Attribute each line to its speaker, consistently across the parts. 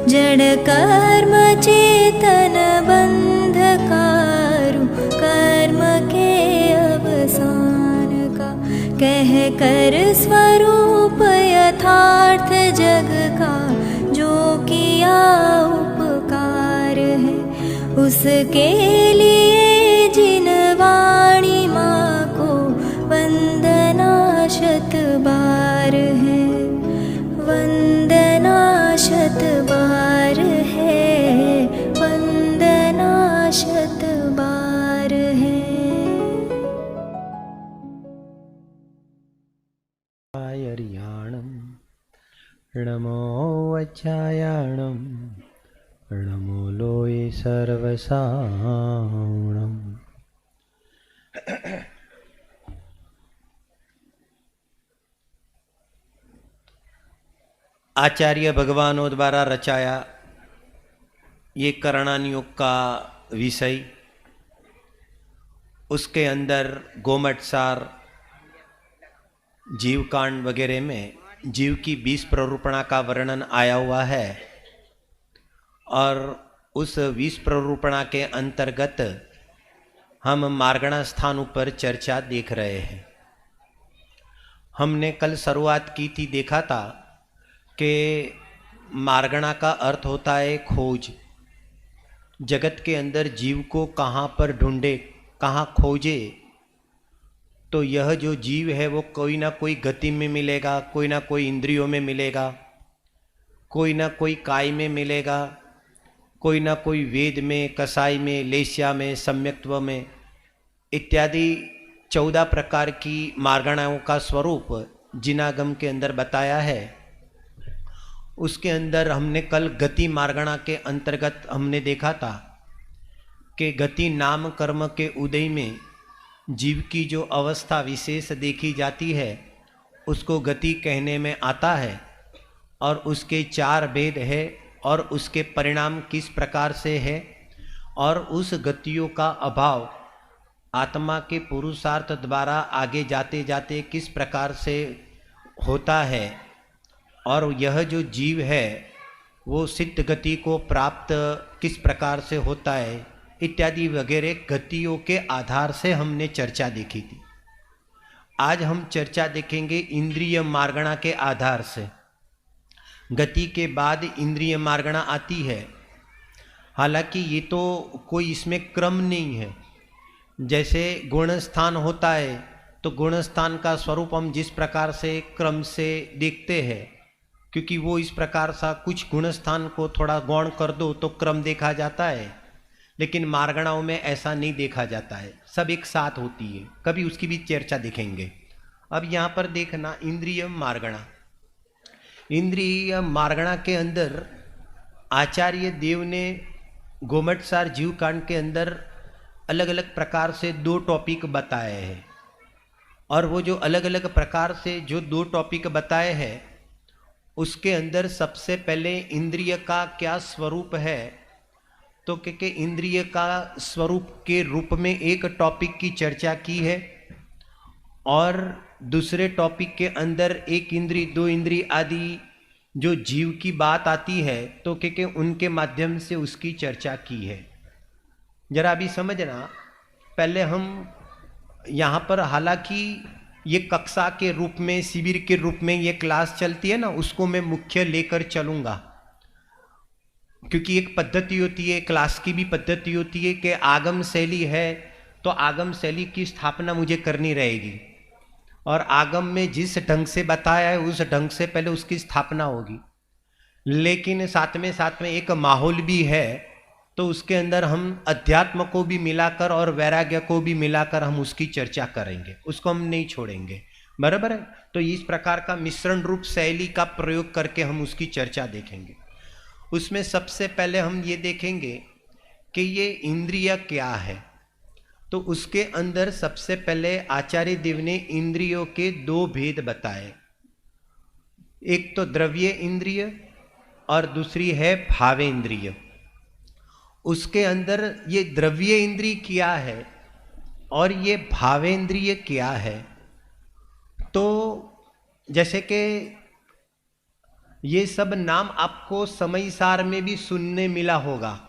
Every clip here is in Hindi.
Speaker 1: जड़ कर्म चेतन बंधकारु कर्म के अवसान का, कह कर स्वरूप यथार्थ जग का जो किया उपकार है, उसके लिए जिन वाणी माँ को वंदना शत बार है, वंदना शत बार है, वंदना शत बार है।
Speaker 2: नमो वज्रायणं नमो लोये सर्वसाणम्। आचार्य भगवानों द्वारा रचाया ये करणान योग का विषय, उसके अंदर गोमटसार, जीवकांड वगैरह में जीव की 20 प्ररूपणा का वर्णन आया हुआ है और उस 20 प्ररूपणा के अंतर्गत हम मार्गणा स्थान पर चर्चा देख रहे हैं। हमने कल शुरुआत की थी, देखा था कि मार्गणा का अर्थ होता है खोज। जगत के अंदर जीव को कहाँ पर ढूंढे, कहाँ खोजे, तो यह जो जीव है वो कोई ना कोई गति में मिलेगा, कोई ना कोई इंद्रियों में मिलेगा, कोई ना कोई काय में मिलेगा, कोई ना कोई वेद में, कसाई में, लेस्या में, सम्यक्त्व में इत्यादि 14 प्रकार की मार्गणाओं का स्वरूप जिनागम के अंदर बताया है। उसके अंदर हमने कल गति मार्गणा के अंतर्गत हमने देखा था कि गति नाम कर्म के उदय में जीव की जो अवस्था विशेष देखी जाती है उसको गति कहने में आता है और उसके 4 भेद है और उसके परिणाम किस प्रकार से है और उस गतियों का अभाव आत्मा के पुरुषार्थ द्वारा आगे जाते जाते किस प्रकार से होता है और यह जो जीव है वो सिद्ध गति को प्राप्त किस प्रकार से होता है इत्यादि वगैरह गतियों के आधार से हमने चर्चा देखी थी। आज हम चर्चा देखेंगे इंद्रिय मार्गणा के आधार से। गति के बाद इंद्रिय मार्गणा आती है। हालांकि ये तो कोई इसमें क्रम नहीं है। जैसे गुण स्थान होता है तो गुण स्थान का स्वरूप हम जिस प्रकार से क्रम से देखते हैं, क्योंकि वो इस प्रकार सा कुछ गुण स्थान को थोड़ा गौण कर दो तो क्रम देखा जाता है, लेकिन मार्गणाओं में ऐसा नहीं देखा जाता है, सब एक साथ होती है। कभी उसकी भी चर्चा देखेंगे। अब यहाँ पर देखना इंद्रिय मार्गणा। इंद्रिय मार्गणा के अंदर आचार्य देव ने गोमटसार जीव कांड के अंदर अलग अलग प्रकार से 2 टॉपिक बताए हैं और वो जो अलग अलग प्रकार से जो 2 टॉपिक बताए हैं उसके अंदर सबसे पहले इंद्रिय का क्या स्वरूप है, तो क्योंकि इंद्रिय का स्वरूप के रूप में एक टॉपिक की चर्चा की है और दूसरे टॉपिक के अंदर 1 इंद्री 2 इंद्री आदि जो जीव की बात आती है तो क्योंकि उनके माध्यम से उसकी चर्चा की है। जरा अभी समझना, पहले हम यहाँ पर, हालांकि ये कक्षा के रूप में, शिविर के रूप में ये क्लास चलती है ना, उसको मैं मुख्य लेकर चलूँगा, क्योंकि एक पद्धति होती है, क्लास की भी पद्धति होती है कि आगम शैली है तो आगम शैली की स्थापना मुझे करनी रहेगी और आगम में जिस ढंग से बताया है उस ढंग से पहले उसकी स्थापना होगी। लेकिन साथ में एक माहौल भी है तो उसके अंदर हम अध्यात्म को भी मिलाकर और वैराग्य को भी मिलाकर हम उसकी चर्चा करेंगे, उसको हम नहीं छोड़ेंगे, बराबर है। तो इस प्रकार का मिश्रण रूप शैली का प्रयोग करके हम उसकी चर्चा देखेंगे। उसमें सबसे पहले हम ये देखेंगे कि ये इंद्रिय क्या है। तो उसके अंदर सबसे पहले आचार्य देव ने इंद्रियों के 2 भेद बताए, एक तो द्रव्य इंद्रिय और दूसरी है भावेंद्रिय। उसके अंदर ये द्रव्य इंद्रिय क्या है और ये भावेंद्रिय क्या है, तो जैसे कि ये सब नाम आपको समय सार में भी सुनने मिला होगा।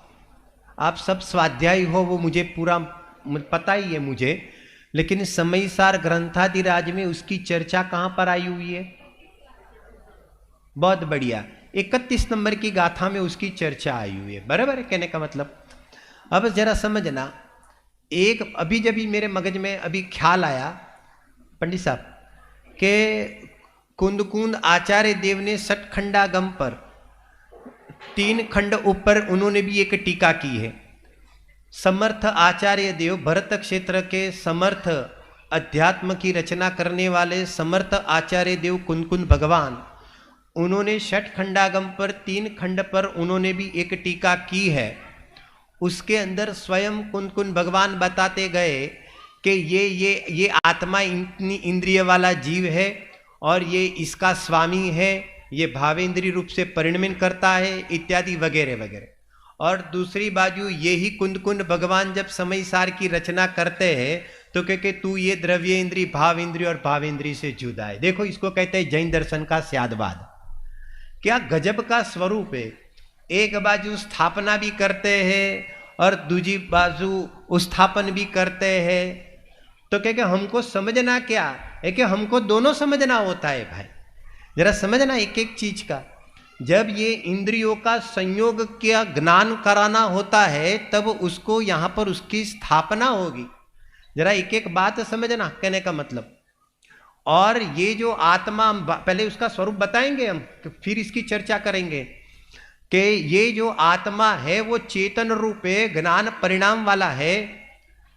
Speaker 2: आप सब स्वाध्यायी हो, वो मुझे पूरा पता ही है मुझे, लेकिन समय सार ग्रंथादिराज में उसकी चर्चा कहां पर आई हुई है? बहुत बढ़िया, 31 नंबर की गाथा में उसकी चर्चा आई हुई है। बराबर है कहने का मतलब। अब जरा समझना, एक अभी जब मेरे मगज में अभी ख्याल आया पंडित साहब के कुंद आचार्य देव ने सठखंडागम पर 3 खंड ऊपर उन्होंने भी एक टीका की है। समर्थ आचार्य देव, भरत क्षेत्र के समर्थ अध्यात्म की रचना करने वाले समर्थ आचार्य देव कुंद भगवान, उन्होंने सठखंडागम पर 3 खंड पर उन्होंने भी एक टीका की है। उसके अंदर स्वयं कुंद भगवान बताते गए कि ये आत्मा इतनी इंद्रिय वाला जीव है और ये इसका स्वामी है, ये भावेंद्रीय रूप से परिणमित करता है इत्यादि वगैरह वगैरह। और दूसरी बाजू ये ही कुंद भगवान जब समय सार की रचना करते हैं तो क्योंकि तू ये द्रव्य इंद्रिय भाव इंद्रिय और भाव इंद्रिय से जुदा है। देखो इसको कहते हैं जैन दर्शन का स्यादवाद। क्या गजब का स्वरूप है। एक बाजू स्थापना भी करते हैं और दूसरी बाजू उत्स्थापन भी करते हैं। तो क्या हमको समझना क्या है कि हमको दोनों समझना होता है भाई। जरा समझना एक एक चीज का। जब ये इंद्रियों का संयोग का ज्ञान कराना होता है तब उसको यहाँ पर उसकी स्थापना होगी। जरा एक एक बात समझना कहने का मतलब। और ये जो आत्मा, पहले उसका स्वरूप बताएंगे हम, फिर इसकी चर्चा करेंगे कि ये जो आत्मा है वो चेतन रूप है, ज्ञान परिणाम वाला है।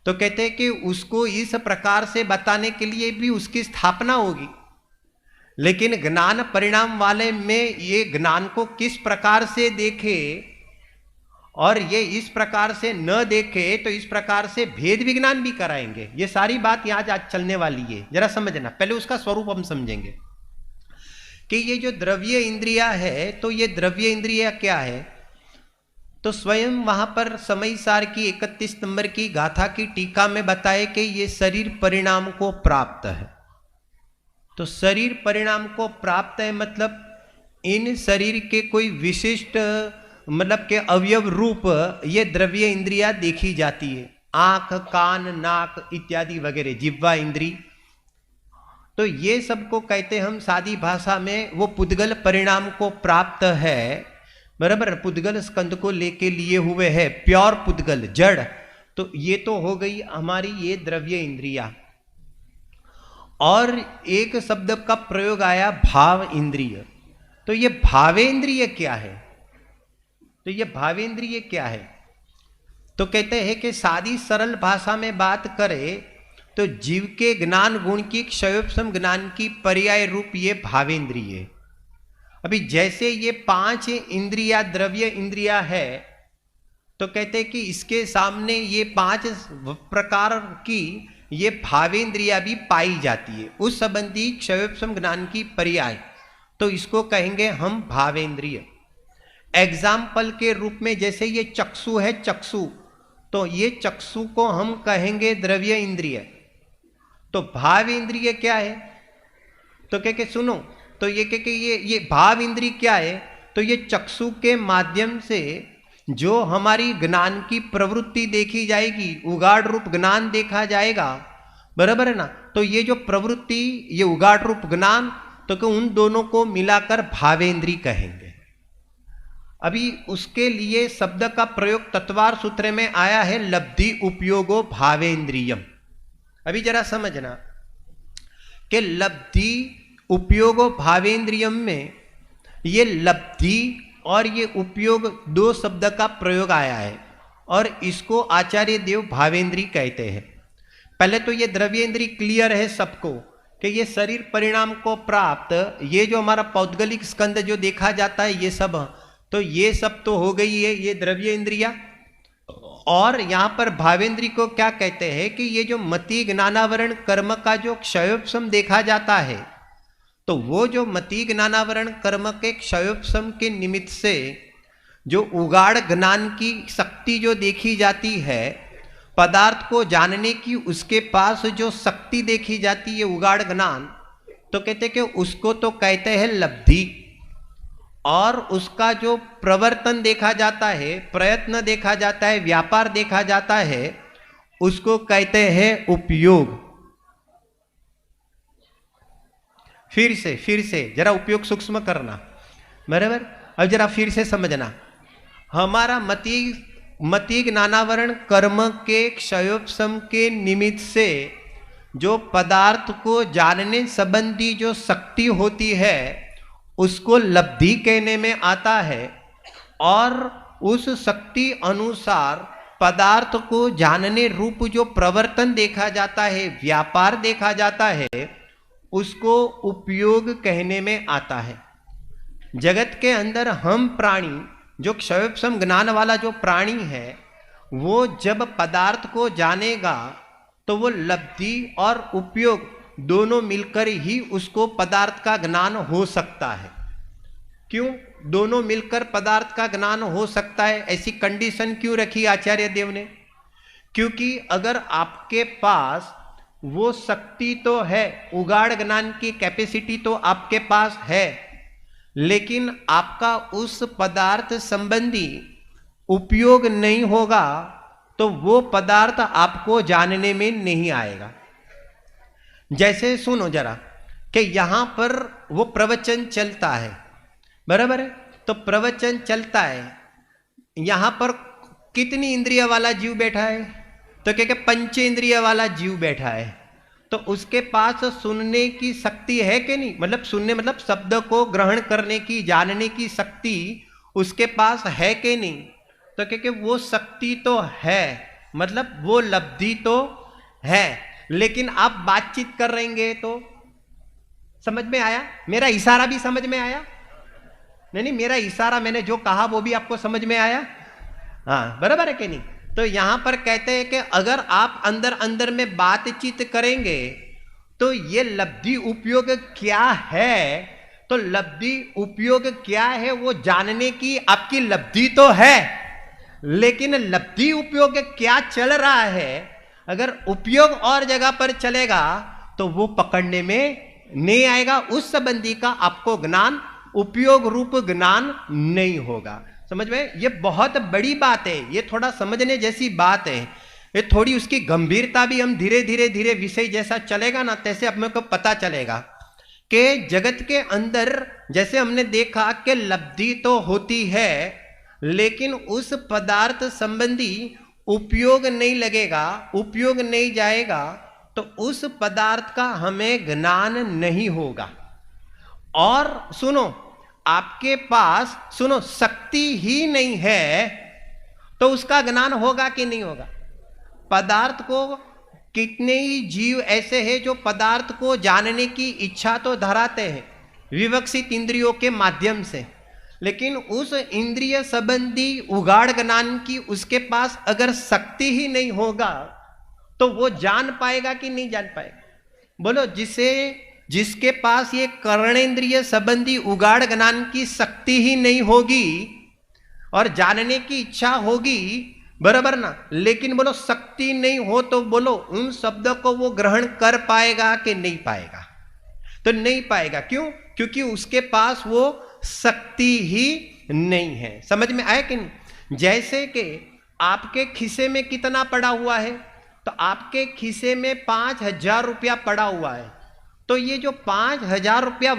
Speaker 2: तो कहते हैं कि उसको इस प्रकार से बताने के लिए भी उसकी स्थापना होगी। लेकिन ज्ञान परिणाम वाले में ये ज्ञान को किस प्रकार से देखे और ये इस प्रकार से न देखे तो इस प्रकार से भेद विज्ञान भी कराएंगे। ये सारी बात यहाँ आज चलने वाली है। जरा समझना, पहले उसका स्वरूप हम समझेंगे कि ये जो द्रव्य इंद्रिया है, तो ये द्रव्य इंद्रिया क्या है। तो स्वयं वहां पर समय सार की 31 नंबर की गाथा की टीका में बताए कि ये शरीर परिणाम को प्राप्त है। तो शरीर परिणाम को प्राप्त है मतलब इन शरीर के कोई विशिष्ट मतलब के अवयव रूप ये द्रव्य इंद्रिया देखी जाती है। आंख, कान, नाक इत्यादि वगैरह, जिह्वा इंद्री। तो ये सबको कहते हम सादी भाषा में वो पुद्गल परिणाम को प्राप्त है। बराबर, पुद्गल स्कंद को लेके लिए हुए है, प्योर पुद्गल जड़। तो ये तो हो गई हमारी ये द्रव्य इंद्रिया। और एक शब्द का प्रयोग आया भाव इंद्रिय। तो ये भावेंद्रिय क्या है? तो ये भावेंद्रिय क्या है? तो कहते हैं कि सादी सरल भाषा में बात करें तो जीव के ज्ञान गुण की क्षयोपम ज्ञान की पर्याय रूप ये भावेंद्रिय। अभी जैसे ये 5 इंद्रिया द्रव्य इंद्रिया है तो कहते हैं कि इसके सामने ये 5 प्रकार की ये भावेंद्रिया भी पाई जाती है। उस संबंधी क्षयोपम ज्ञान की पर्याय, तो इसको कहेंगे हम भावेंद्रिय। एग्जाम्पल के रूप में जैसे ये चक्षु है, चक्षु, तो ये चक्षु को हम कहेंगे द्रव्य इंद्रिय। तो भाव इंद्रिय क्या है? तो क्या सुनो, तो ये भाव इंद्रिय क्या है? तो ये चक्षु के माध्यम से जो हमारी ज्ञान की प्रवृत्ति देखी जाएगी, उगाड़ रूप ज्ञान देखा जाएगा। बराबर है ना? तो ये जो प्रवृत्ति, ये उगाड़ रूप ज्ञान, तो उन दोनों को मिलाकर भावेंद्रिय कहेंगे। अभी उसके लिए शब्द का प्रयोग तत्वार सूत्र में आया है लब्धि उपयोगो भावेंद्रियम। अभी जरा समझना कि लब्धि उपयोगो भावेंद्रियम में ये लब्धि और ये उपयोग 2 शब्द का प्रयोग आया है और इसको आचार्य देव भावेंद्रिय कहते हैं। पहले तो ये द्रव्येंद्रिय क्लियर है सबको कि ये शरीर परिणाम को प्राप्त, ये जो हमारा पौद्गलिक स्कंद जो देखा जाता है ये सब, तो ये सब तो हो गई है ये द्रव्य इंद्रिया। और यहाँ पर भावेंद्रिय को क्या कहते हैं कि ये जो मति ज्ञानावरण कर्म का जो क्षयोपम देखा जाता है, तो वो जो मति ज्ञानावरण कर्म के क्षयोपम के निमित्त से जो उगाड़ ज्ञान की शक्ति जो देखी जाती है, पदार्थ को जानने की उसके पास जो शक्ति देखी जाती है उगाड़ ज्ञान, तो कहते कि उसको तो कहते हैं लब्धि। और उसका जो प्रवर्तन देखा जाता है, प्रयत्न देखा जाता है, व्यापार देखा जाता है, उसको कहते हैं उपयोग। फिर से जरा उपयोग सूक्ष्म करना, बराबर। अब जरा फिर से समझना, हमारा मति ज्ञानावरण कर्म के क्षयोपशम के निमित्त से जो पदार्थ को जानने संबंधी जो शक्ति होती है उसको लब्धि कहने में आता है, और उस शक्ति अनुसार पदार्थ को जानने रूप जो प्रवर्तन देखा जाता है, व्यापार देखा जाता है, उसको उपयोग कहने में आता है। जगत के अंदर हम प्राणी, जो क्षयोपशम ज्ञान वाला जो प्राणी है, वो जब पदार्थ को जानेगा तो वो लब्धि और उपयोग दोनों मिलकर ही उसको पदार्थ का ज्ञान हो सकता है। क्यों दोनों मिलकर पदार्थ का ज्ञान हो सकता है? ऐसी कंडीशन क्यों रखी आचार्य देव ने? क्योंकि अगर आपके पास वो शक्ति तो है, उगाड़ ज्ञान की कैपेसिटी तो आपके पास है, लेकिन आपका उस पदार्थ संबंधी उपयोग नहीं होगा तो वो पदार्थ आपको जानने में नहीं आएगा। जैसे सुनो जरा कि यहां पर वो प्रवचन चलता है, बराबर है, तो प्रवचन चलता है, यहां पर कितनी इंद्रिय वाला जीव बैठा है? तो क्या पंच इंद्रिय वाला जीव बैठा है, तो उसके पास सुनने की शक्ति है कि नहीं? मतलब सुनने मतलब शब्द को ग्रहण करने की, जानने की शक्ति उसके पास है कि नहीं? तो क्या वो शक्ति तो है, मतलब वो लब्धि तो है, लेकिन आप बातचीत कर रहेंगे तो समझ में आया? मेरा इशारा भी समझ में आया? नहीं, मेरा इशारा मैंने जो कहा वो भी आपको समझ में आया? हाँ, बराबर है कि नहीं? तो यहां पर कहते हैं कि अगर आप अंदर अंदर में बातचीत करेंगे तो ये लब्धि उपयोग क्या है? तो लब्धि उपयोग क्या है वो जानने की आपकी लब्धि तो है, लेकिन लब्धि उपयोग क्या चल रहा है, अगर उपयोग और जगह पर चलेगा तो वो पकड़ने में नहीं आएगा, उस संबंधी का आपको ज्ञान, उपयोग रूप ज्ञान नहीं होगा। समझ में? ये बहुत बड़ी बात है, ये थोड़ा समझने जैसी बात है, ये थोड़ी उसकी गंभीरता भी हम धीरे धीरे विषय जैसा चलेगा ना तैसे अपने को पता चलेगा कि जगत के अंदर जैसे हमने देखा कि लब्धि तो होती है, लेकिन उस पदार्थ संबंधी उपयोग नहीं लगेगा, उपयोग नहीं जाएगा, तो उस पदार्थ का हमें ज्ञान नहीं होगा। और सुनो, आपके पास सुनो शक्ति ही नहीं है तो उसका ज्ञान होगा कि नहीं होगा? पदार्थ को, कितने ही जीव ऐसे हैं जो पदार्थ को जानने की इच्छा तो धराते हैं विवक्षित इंद्रियों के माध्यम से, लेकिन उस इंद्रिय संबंधी उगाड़ ज्ञान की उसके पास अगर शक्ति ही नहीं होगा तो वो जान पाएगा कि नहीं जान पाएगा? बोलो, जिसके पास ये कर्णेंद्रिय संबंधी उगाड़ ज्ञान की शक्ति ही नहीं होगी और जानने की इच्छा होगी, बराबर ना, लेकिन बोलो शक्ति नहीं हो तो बोलो उन शब्दों को वो ग्रहण कर पाएगा कि नहीं पाएगा? तो नहीं पाएगा। क्यों? क्योंकि उसके पास वो शक्ति ही नहीं है। समझ में आया कि नहीं? जैसे कि आपके खिसे में कितना पड़ा हुआ है, तो आपके खिसे में 5,000 रुपया पड़ा हुआ है, तो ये जो 5,000 रुपया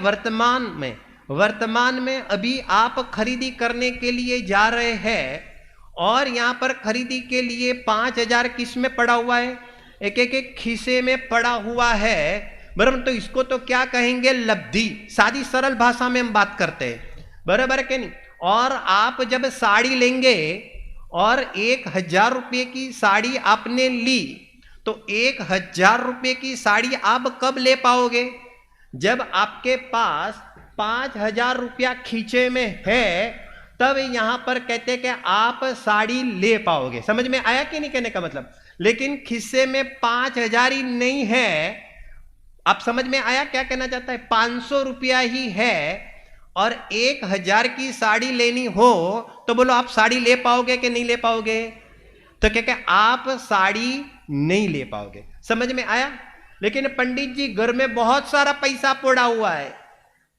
Speaker 2: वर्तमान में अभी आप खरीदी करने के लिए जा रहे हैं, और यहां पर खरीदी के लिए 5,000 किस में पड़ा हुआ है? एक खिसे में पड़ा हुआ है, बराबर। तो इसको तो क्या कहेंगे? लब्धि। सादी सरल भाषा में हम बात करते हैं, बराबर के नहीं? और आप जब साड़ी लेंगे और 1,000 रुपये की साड़ी आपने ली, तो 1,000 रुपये की साड़ी आप कब ले पाओगे? जब आपके पास 5,000 रुपया खींचे में है, तब यहां पर कहते कि आप साड़ी ले पाओगे। समझ में आया कि नहीं कहने का मतलब? लेकिन खिस्से में 5,000 ही नहीं है। आप समझ में आया क्या कहना चाहता है? 500 रुपया ही है और 1,000 की साड़ी लेनी हो तो बोलो आप साड़ी ले पाओगे कि नहीं ले पाओगे? तो क्या आप साड़ी नहीं ले पाओगे। समझ में आया? लेकिन पंडित जी घर में बहुत सारा पैसा पड़ा हुआ है,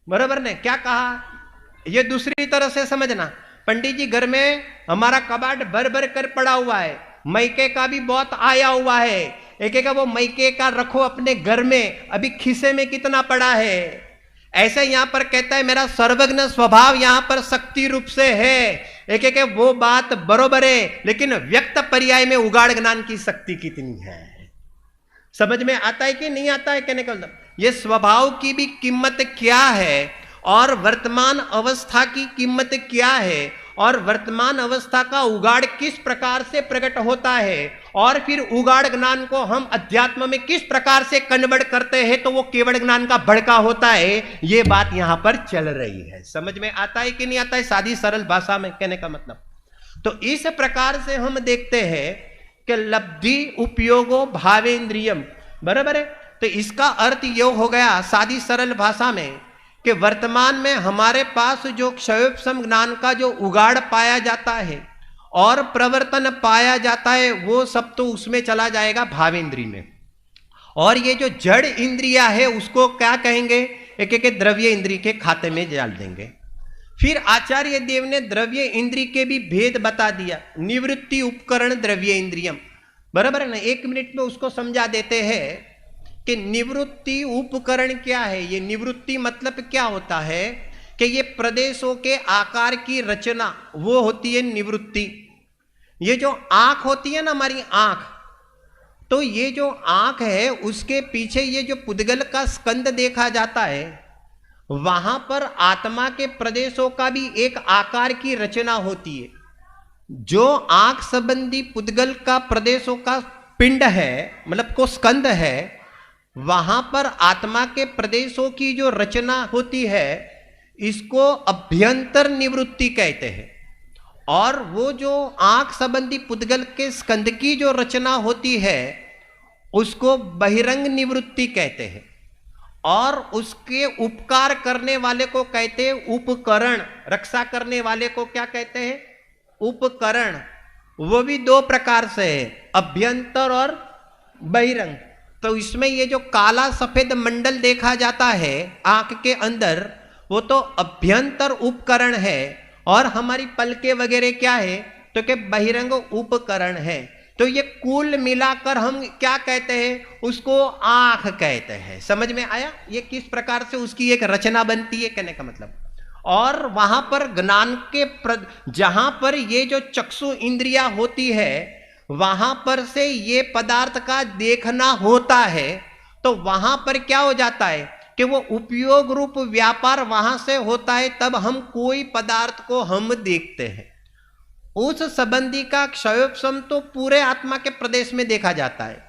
Speaker 2: बराबर ने क्या कहा ये दूसरी तरह से समझना, पंडित जी घर में हमारा कबाड़ भर भर कर पड़ा हुआ है, मैके का भी बहुत आया हुआ है, एक एक वो मैके का रखो अपने घर में, अभी खिसे में कितना पड़ा है। ऐसे यहां पर कहता है मेरा सर्वज्ञ स्वभाव यहां पर शक्ति रूप से है, एक एक वो बात बरोबर है, लेकिन व्यक्त पर्याय में उगाड़ ज्ञान की शक्ति कितनी है, समझ में आता है कि नहीं आता है कहने का मतलब। ये स्वभाव की भी कीमत क्या है और वर्तमान अवस्था की कीमत क्या है, और वर्तमान अवस्था का उगाड़ किस प्रकार से प्रकट होता है, और फिर उगाड़ ज्ञान को हम अध्यात्म में किस प्रकार से कन्वर्ट करते हैं तो वो केवल ज्ञान का भड़का होता है। ये बात यहां पर चल रही है, समझ में आता है कि नहीं आता है, सादी सरल भाषा में कहने का मतलब। तो इस प्रकार से हम देखते हैं कि लब्धि उपयोगो भावेंद्रियम, बराबर है। तो इसका अर्थ ये हो गया सादी सरल भाषा में कि वर्तमान में हमारे पास जो क्षयोपशम ज्ञान का जो उगाड़ पाया जाता है और प्रवर्तन पाया जाता है, वो सब तो उसमें चला जाएगा भावेंद्री में, और ये जो जड़ इंद्रिया है उसको क्या कहेंगे, एक एक द्रव्य इंद्री के खाते में डाल देंगे। फिर आचार्य देव ने द्रव्य इंद्री के भी भेद बता दिया, निवृत्ति उपकरण द्रव्य इंद्रियम, बराबर है ना। 1 मिनट में उसको समझा देते हैं कि निवृत्ति उपकरण क्या है। ये निवृत्ति मतलब क्या होता है कि ये प्रदेशों के आकार की रचना वो होती है निवृत्ति। ये जो आंख होती है ना हमारी आंख, तो ये जो आंख है उसके पीछे ये जो पुद्गल का स्कंद देखा जाता है, वहां पर आत्मा के प्रदेशों का भी एक आकार की रचना होती है। जो आंख संबंधी पुद्गल का प्रदेशों का पिंड है, मतलब को स्कंद है, वहां पर आत्मा के प्रदेशों की जो रचना होती है इसको अभ्यंतर निवृत्ति कहते हैं, और वो जो आंख संबंधी पुद्गल के स्कंद की जो रचना होती है उसको बहिरंग निवृत्ति कहते हैं, और उसके उपकार करने वाले को कहते हैं उपकरण, रक्षा करने वाले को क्या कहते हैं, उपकरण। वो भी 2 प्रकार से है, अभ्यंतर और बहिरंग। तो इसमें ये जो काला सफेद मंडल देखा जाता है आंख के अंदर, वो तो अभ्यंतर उपकरण है, और हमारी पलके वगैरह क्या है तो कि बहिरंग उपकरण है। तो ये कुल मिलाकर हम क्या कहते हैं, उसको आंख कहते हैं। समझ में आया ये किस प्रकार से उसकी एक रचना बनती है कहने का मतलब। और वहां पर ज्ञान के जहां पर ये जो चक्षु इंद्रिया होती है वहां पर से ये पदार्थ का देखना होता है, तो वहां पर क्या हो जाता है कि वो उपयोग रूप व्यापार वहां से होता है, तब हम कोई पदार्थ को हम देखते हैं। उस संबंधी का क्षयोपशम तो पूरे आत्मा के प्रदेश में देखा जाता है,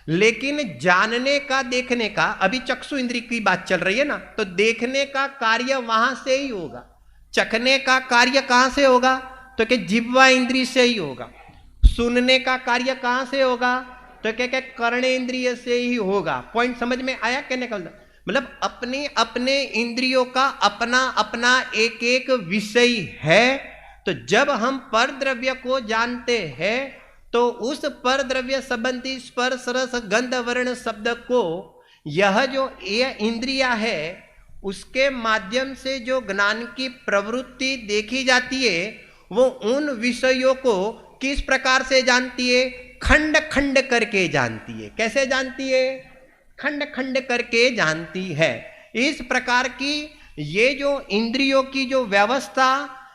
Speaker 2: लेकिन जानने का देखने का अभी चक्षु इंद्री की बात चल रही है ना, तो देखने का कार्य वहां से ही होगा, चखने का कार्य कहां से होगा तो कि जिह्वा इंद्री से ही होगा, सुनने का कार्य कहां से होगा तो क्या कर्ण इंद्रिय से ही होगा। पॉइंट समझ में आया कहने का मतलब अपने अपने इंद्रियों का अपना अपना एक एक विषय है। तो जब हम पर द्रव्य को जानते हैं तो उस पर द्रव्य संबंधी स्पर्श रस गंध वर्ण शब्द को यह जो ये इंद्रिया है उसके माध्यम से जो ज्ञान की प्रवृत्ति देखी जाती है वो उन विषयों को किस प्रकार से जानती है, खंड खंड करके जानती है। कैसे जानती है, खंड खंड करके जानती है। इस प्रकार की ये जो इंद्रियों की जो व्यवस्था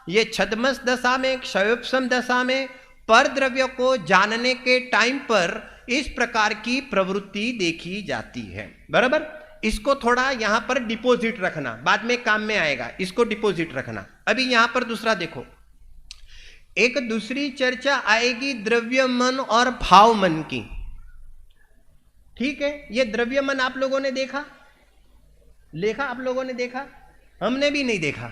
Speaker 2: ये छद्मस दशा में क्षयोपशम दशा में पर द्रव्य को जानने के टाइम पर इस प्रकार की प्रवृत्ति देखी जाती है, बराबर। इसको थोड़ा यहां पर डिपॉजिट रखना, बाद में काम में आएगा, इसको डिपॉजिट रखना। अभी यहां पर दूसरा देखो, एक दूसरी चर्चा आएगी द्रव्य मन और भाव मन की। ठीक है, ये द्रव्य मन आप लोगों ने देखा आप लोगों ने देखा, हमने भी नहीं देखा।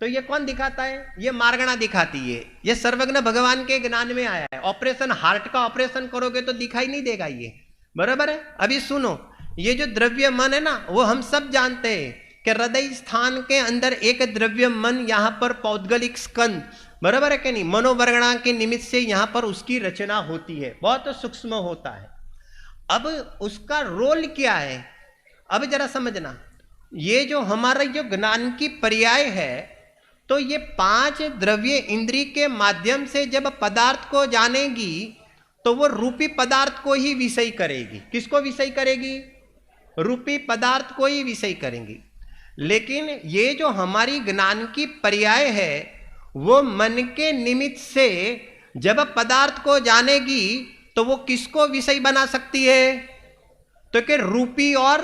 Speaker 2: तो ये कौन दिखाता है, ये मार्गणा दिखाती है। ये सर्वज्ञ भगवान के ज्ञान में आया है। ऑपरेशन हार्ट का ऑपरेशन करोगे तो दिखाई नहीं देगा ये, बराबर है। अभी सुनो, ये जो द्रव्य मन है ना वो हम सब जानते हैं कि हृदय स्थान के अंदर एक द्रव्य मन यहां पर पौद्गलिक स्कंद, बराबर है कि नहीं, मनोवर्गणा के निमित्त से यहां पर उसकी रचना होती है, बहुत सूक्ष्म होता है। अब उसका रोल क्या है, अब जरा समझना। ये जो हमारा जो ज्ञान की पर्याय है तो ये 5 द्रव्य इंद्री के माध्यम से जब पदार्थ को जानेगी तो वो रूपी पदार्थ को ही विषय करेगी। किसको विषय करेगी? रूपी पदार्थ को ही विषय करेंगी। लेकिन ये जो हमारी ज्ञान की पर्याय है वो मन के निमित्त से जब पदार्थ को जानेगी तो वो किसको विषय बना सकती है? तो कि रूपी और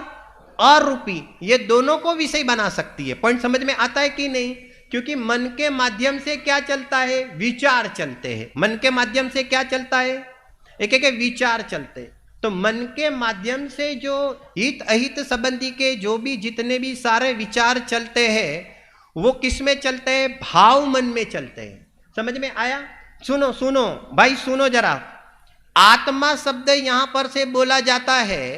Speaker 2: अरूपी ये दोनों को विषय बना सकती है। पॉइंट समझ में आता है कि नहीं? क्योंकि मन के माध्यम से क्या चलता है? विचार चलते हैं। मन के माध्यम से क्या चलता है? एक एक विचार चलते हैं। तो मन के माध्यम से जो हित अहित संबंधी के जो भी जितने भी सारे विचार चलते हैं वो किस में चलते हैं? भाव मन में चलते हैं। समझ में आया? सुनो सुनो भाई, सुनो जरा। आत्मा शब्द यहां पर से बोला जाता है,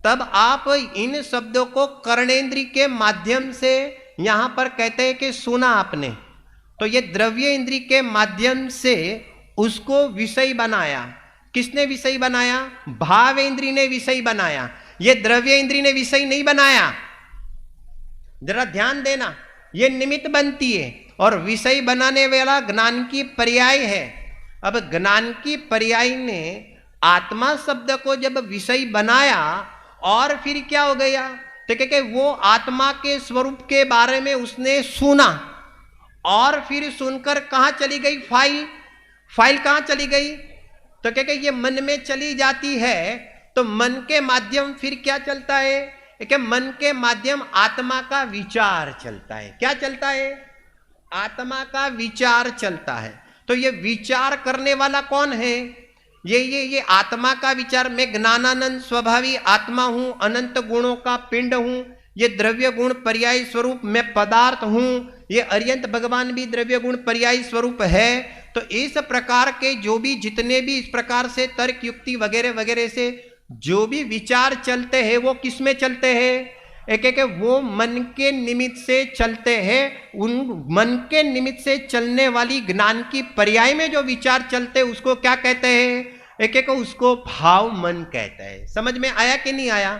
Speaker 2: तब आप इन शब्दों को कर्णेंद्री के माध्यम से यहां पर कहते हैं कि सुना आपने, तो ये द्रव्य इंद्री के माध्यम से उसको विषय बनाया। किसने विषय बनाया? भाव इंद्री ने विषय बनाया। ये द्रव्य इंद्री ने विषय नहीं बनाया। जरा ध्यान देना, ये निमित्त बनती है और विषय बनाने वाला ज्ञान की पर्याय है। अब ज्ञान की पर्याय ने आत्मा शब्द को जब विषय बनाया और फिर क्या हो गया? तो क्या वो आत्मा के स्वरूप के बारे में उसने सुना और फिर सुनकर कहां चली गई? फाइल कहां चली गई? तो क्या ये मन में चली जाती है। तो मन के माध्यम फिर क्या चलता है? कि मन के माध्यम आत्मा का विचार चलता है। क्या चलता है? आत्मा का विचार चलता है। तो ये विचार करने वाला कौन है? ये आत्मा का विचार। मैं ज्ञानानंद स्वभावी आत्मा हूं, अनंत गुणों का पिंड हूं, ये द्रव्य गुण पर्याय स्वरूप मैं पदार्थ हूं, ये अरियंत भगवान भी द्रव्य गुण पर्याय स्वरूप है। तो इस प्रकार के जो भी जितने भी इस प्रकार से तर्क युक्ति वगैरह वगैरह से जो भी विचार चलते हैं वो किस में चलते हैं? एक वो मन के निमित्त से चलते हैं। उन मन के निमित्त से चलने वाली ज्ञान की पर्याय में जो विचार चलते हैं उसको क्या कहते हैं? एक उसको भाव मन कहते हैं। समझ में आया कि नहीं आया?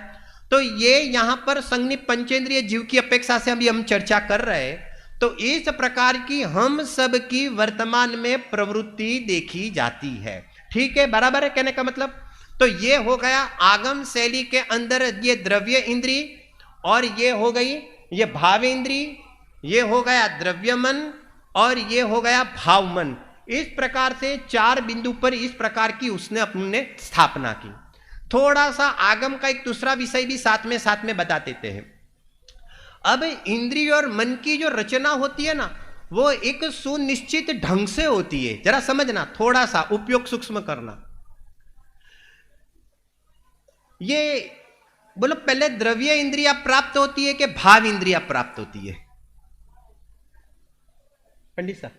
Speaker 2: तो ये यहां पर संज्ञ पंचेंद्रिय जीव की अपेक्षा से अभी हम चर्चा कर रहे हैं। तो इस प्रकार की हम सब की वर्तमान में प्रवृत्ति देखी जाती है। ठीक है, बराबर है कहने का मतलब? तो ये हो गया आगम शैली के अंदर ये द्रव्य इंद्री, और ये हो गई ये भाव इंद्री, ये हो गया द्रव्य मन, और ये हो गया भाव मन। इस प्रकार से 4 बिंदु पर इस प्रकार की उसने अपने स्थापना की। थोड़ा सा आगम का एक दूसरा विषय भी साथ में बता देते हैं। अब इंद्रिय और मन की जो रचना होती है ना, वो एक सुनिश्चित ढंग से होती है। जरा समझना, थोड़ा सा उपयोग सूक्ष्म करना। ये बोलो पहले द्रव्य इंद्रिया प्राप्त होती है कि भाव इंद्रिया प्राप्त होती है? पंडित साहब,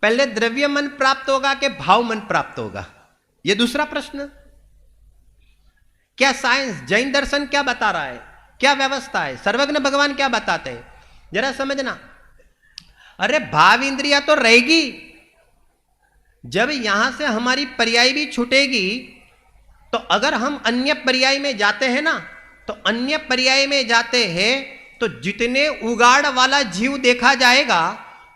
Speaker 2: पहले द्रव्य मन प्राप्त होगा कि भाव मन प्राप्त होगा? यह दूसरा प्रश्न। क्या साइंस, जैन दर्शन क्या बता रहा है, क्या व्यवस्था है, सर्वज्ञ भगवान क्या बताते हैं? जरा समझना। अरे भाव इंद्रिया तो रहेगी, जब यहां से हमारी पर्याय भी छूटेगी तो अगर हम अन्य पर्याय में जाते हैं ना, तो अन्य पर्याय में जाते हैं तो जितने उगाड़ वाला जीव देखा जाएगा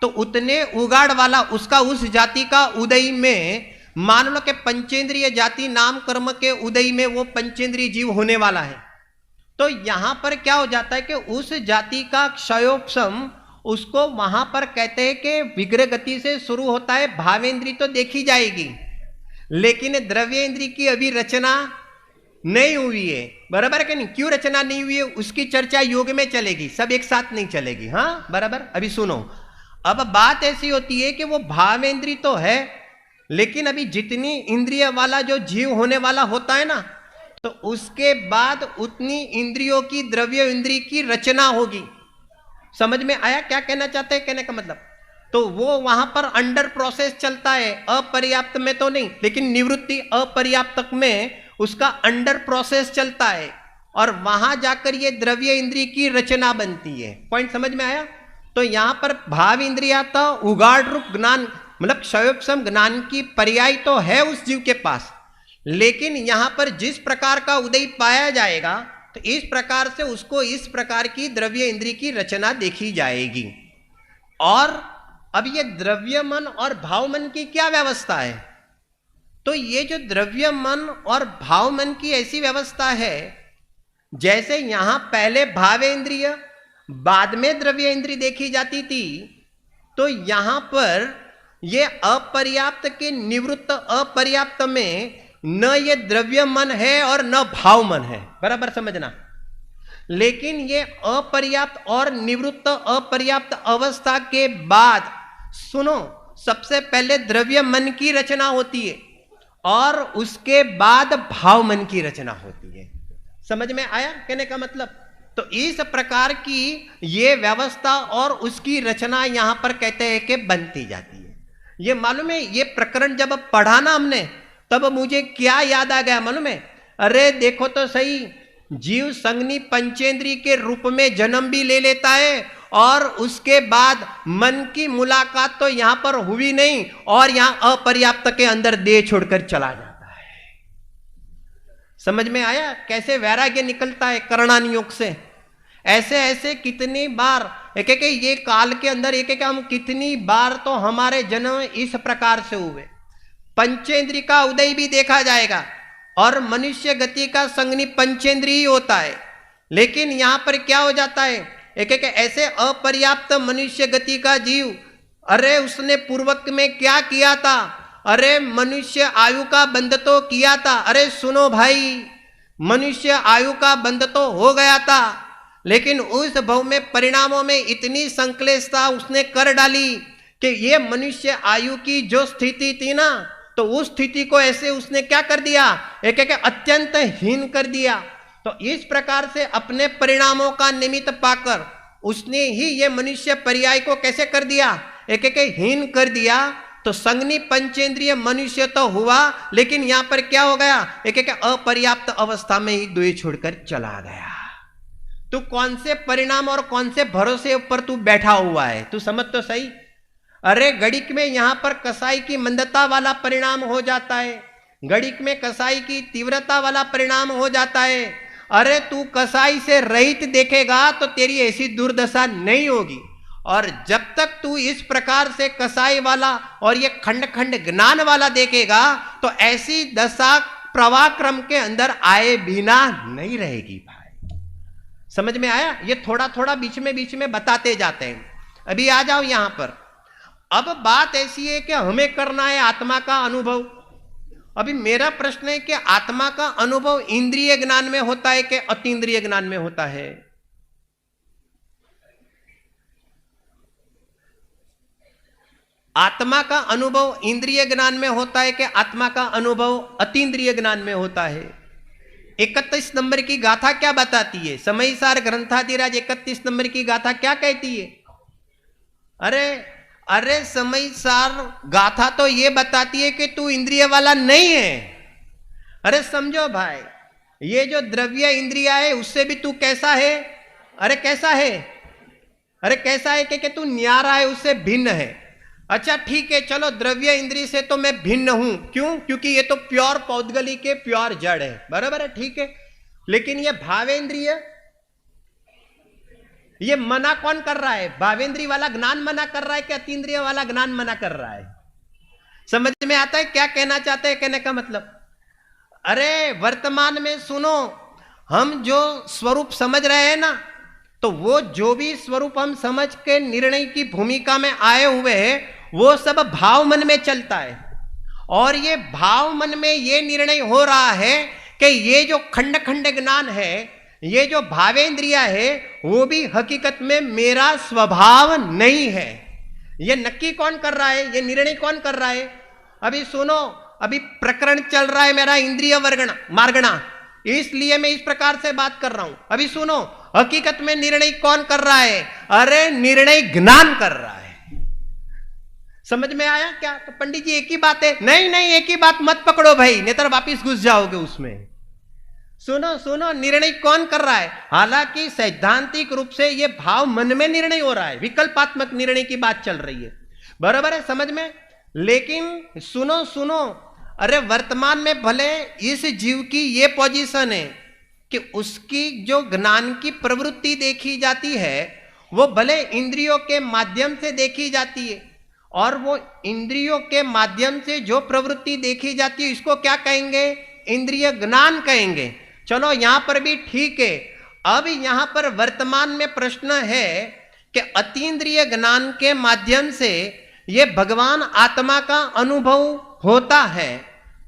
Speaker 2: तो उतने उगाड़ वाला उसका उस जाति का उदय में, मान लो कि पंचेंद्रिय जाति नाम कर्म के उदय में वो पंचेंद्रिय जीव होने वाला है। तो यहां पर क्या हो जाता है कि उस जाति का क्षयोपशम उसको वहां पर कहते हैं कि विग्रह गति से शुरू होता है। भावेंद्री तो देखी जाएगी, लेकिन द्रव्य इंद्री की अभी रचना नहीं हुई है। बराबर कि नहीं? क्यों रचना नहीं हुई है उसकी चर्चा योग में चलेगी, सब एक साथ नहीं चलेगी। हाँ बराबर। अभी सुनो, अब बात ऐसी होती है कि वो भावेंद्री तो है, लेकिन अभी जितनी इंद्रिय वाला जो जीव होने वाला होता है ना, तो उसके बाद उतनी इंद्रियों की द्रव्य इंद्री की रचना होगी। समझ में आया क्या कहना चाहते हैं? कहने का मतलब तो वो वहां पर अंडर प्रोसेस चलता है, अपर्याप्त में तो नहीं, लेकिन निवृत्ति अपर्याप्तक में उसका अंडर प्रोसेस चलता है, और वहां जाकर ये द्रव्य इंद्रिय की रचना बनती है। पॉइंट समझ में आया? तो यहां पर भाव इंद्रिया तो उगाड़ रूप ज्ञान, मतलब क्षयोपशम ज्ञान की पर्याय तो है उस जीव के पास, लेकिन यहां पर जिस प्रकार का उदय पाया जाएगा तो इस प्रकार से उसको इस प्रकार की द्रव्य इंद्रिय की रचना देखी जाएगी। और अब ये द्रव्य मन और भाव मन की क्या व्यवस्था है? तो ये जो द्रव्य मन और भाव मन की ऐसी व्यवस्था है, जैसे यहां पहले भावेंद्रिय बाद में द्रव्य इंद्रिय देखी जाती थी, तो यहां पर ये अपर्याप्त के निवृत्त अपर्याप्त में न ये द्रव्य मन है और न भाव मन है, बराबर समझना। लेकिन ये अपर्याप्त और निवृत्त अपर्याप्त अवस्था के बाद सुनो, सबसे पहले द्रव्य मन की रचना होती है और उसके बाद भाव मन की रचना होती है। समझ में आया कहने का मतलब? तो इस प्रकार की ये व्यवस्था और उसकी रचना यहां पर कहते हैं कि बनती जाती है। ये मालूम है, ये प्रकरण जब पढ़ा ना हमने, तब मुझे क्या याद आ गया मालूम है? अरे देखो तो सही, जीव संगनी पंचेंद्रिय के रूप में जन्म भी ले लेता है और उसके बाद मन की मुलाकात तो यहां पर हुई नहीं और यहां अपर्याप्त के अंदर देह छोड़कर चला जाता है। समझ में आया कैसे वैराग्य निकलता है करणान योग से? ऐसे ऐसे कितनी बार एक एक ये काल के अंदर एक एक हम कितनी बार तो हमारे जन्म इस प्रकार से हुए। पंचेंद्रिय का उदय भी देखा जाएगा और मनुष्य गति का संगनी पंचेंद्रिय ही होता है। लेकिन यहां पर क्या हो जाता है, एक एक ऐसे अपर्याप्त मनुष्य गति का जीव, अरे उसने पूर्वक में क्या किया था? अरे मनुष्य आयु का बंध तो किया था। अरे सुनो भाई, मनुष्य आयु का बंध तो हो गया था, लेकिन उस भव में परिणामों में इतनी संक्लेशता उसने कर डाली कि ये मनुष्य आयु की जो स्थिति थी ना, तो उस स्थिति को ऐसे उसने क्या कर दिया, एक एक अत्यंत हीन कर दिया। तो इस प्रकार से अपने परिणामों का निमित्त पाकर उसने ही ये मनुष्य पर्याय को कैसे कर दिया, एक एक हीन कर दिया। तो संगनी पंचेंद्रिय मनुष्य तो हुआ, लेकिन यहां पर क्या हो गया, एक एक अपर्याप्त अवस्था में ही दुई छोड़कर चला गया। तू कौन से परिणाम और कौन से भरोसे ऊपर तू बैठा हुआ है, तू समझ तो सही। अरे गणिक में यहां पर कसाई की मंदता वाला परिणाम हो जाता है, गणिक में कसाई की तीव्रता वाला परिणाम हो जाता है। अरे तू कसाई से रहित देखेगा तो तेरी ऐसी दुर्दशा नहीं होगी, और जब तक तू इस प्रकार से कसाई वाला और ये खंड खंड ज्ञान वाला देखेगा तो ऐसी दशा प्रवाह क्रम के अंदर आए बिना नहीं रहेगी भाई। समझ में आया? ये थोड़ा थोड़ा बीच में बताते जाते हैं। अभी आ जाओ यहां पर। अब बात ऐसी है कि हमें करना है आत्मा का अनुभव। अभी मेरा प्रश्न है कि आत्मा का अनुभव इंद्रिय ज्ञान में होता है कि अतीन्द्रिय ज्ञान में होता है? आत्मा का अनुभव इंद्रिय ज्ञान में होता है कि आत्मा का अनुभव अतीन्द्रिय ज्ञान में होता है? 31 नंबर की गाथा क्या बताती है? समयसार ग्रंथाधिराज 31 नंबर की गाथा क्या कहती है? अरे समयसार गाथा तो ये बताती है कि तू इंद्रिय वाला नहीं है। अरे समझो भाई, ये जो द्रव्य इंद्रिया है उससे भी तू कैसा है? अरे कैसा है? अरे कैसा है कि तू न्यारा है, उससे भिन्न है। अच्छा ठीक है, चलो द्रव्य इंद्रिय से तो मैं भिन्न हूं। क्यों? क्योंकि ये तो प्योर पौद्गली के प्योर जड़ है, बराबर है, ठीक है। लेकिन ये भावेंद्रिय, ये मना कौन कर रहा है? भावेंद्रिय वाला ज्ञान मना कर रहा है कि अतीन्द्रिय वाला ज्ञान मना कर रहा है? समझ में आता है क्या कहना चाहते हैं? कहने का मतलब, अरे वर्तमान में सुनो, हम जो स्वरूप समझ रहे हैं ना, तो वो जो भी स्वरूप हम समझ के निर्णय की भूमिका में आए हुए हैं, वो सब भाव मन में चलता है। और ये भाव मन में ये निर्णय हो रहा है कि ये जो खंड खंड ज्ञान है, ये जो भावेंद्रिया है, वो भी हकीकत में मेरा स्वभाव नहीं है। ये नक्की कौन कर रहा है? ये निर्णय कौन कर रहा है? अभी सुनो, अभी प्रकरण चल रहा है मेरा इंद्रिय मार्गणा, इसलिए मैं इस प्रकार से बात कर रहा हूं। अभी सुनो, हकीकत में निर्णय कौन कर रहा है? अरे निर्णय ज्ञान कर रहा है। समझ में आया क्या? तो पंडित जी एक ही बात है? नहीं, एक ही बात मत पकड़ो भाई, नहीं तो वापिस घुस जाओगे उसमें। सुनो, निर्णय कौन कर रहा है? हालांकि सैद्धांतिक रूप से यह भाव मन में निर्णय हो रहा है, विकल्पात्मक निर्णय की बात चल रही है, बराबर है, समझ में। लेकिन सुनो, अरे वर्तमान में भले इस जीव की ये पोजीशन है कि उसकी जो ज्ञान की प्रवृत्ति देखी जाती है वो भले इंद्रियों के माध्यम से देखी जाती है, और वो इंद्रियों के माध्यम से जो प्रवृत्ति देखी जाती है इसको क्या कहेंगे? इंद्रिय ज्ञान कहेंगे। चलो यहां पर भी ठीक है। अब यहां पर वर्तमान में प्रश्न है कि अतीन्द्रिय ज्ञान के माध्यम से ये भगवान आत्मा का अनुभव होता है,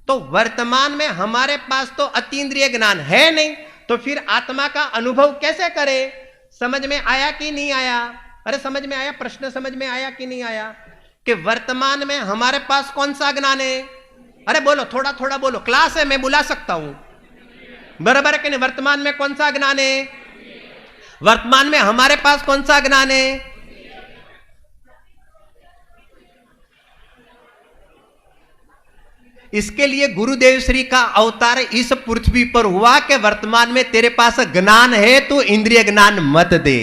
Speaker 2: तो वर्तमान में हमारे पास तो अतीन्द्रिय ज्ञान है नहीं, तो फिर आत्मा का अनुभव कैसे करें? समझ में आया कि नहीं आया? अरे समझ में आया? प्रश्न समझ में आया कि नहीं आया? कि वर्तमान में हमारे पास कौन सा ज्ञान है? अरे बोलो, थोड़ा थोड़ा बोलो, क्लास है, मैं बुला सकता हूं। बराबर है कि नहीं? वर्तमान में कौन सा ज्ञान है? वर्तमान में हमारे पास कौन सा ज्ञान है? इसके लिए गुरुदेव श्री का अवतार इस पृथ्वी पर हुआ कि वर्तमान में तेरे पास ज्ञान है, तू इंद्रिय ज्ञान मत दे।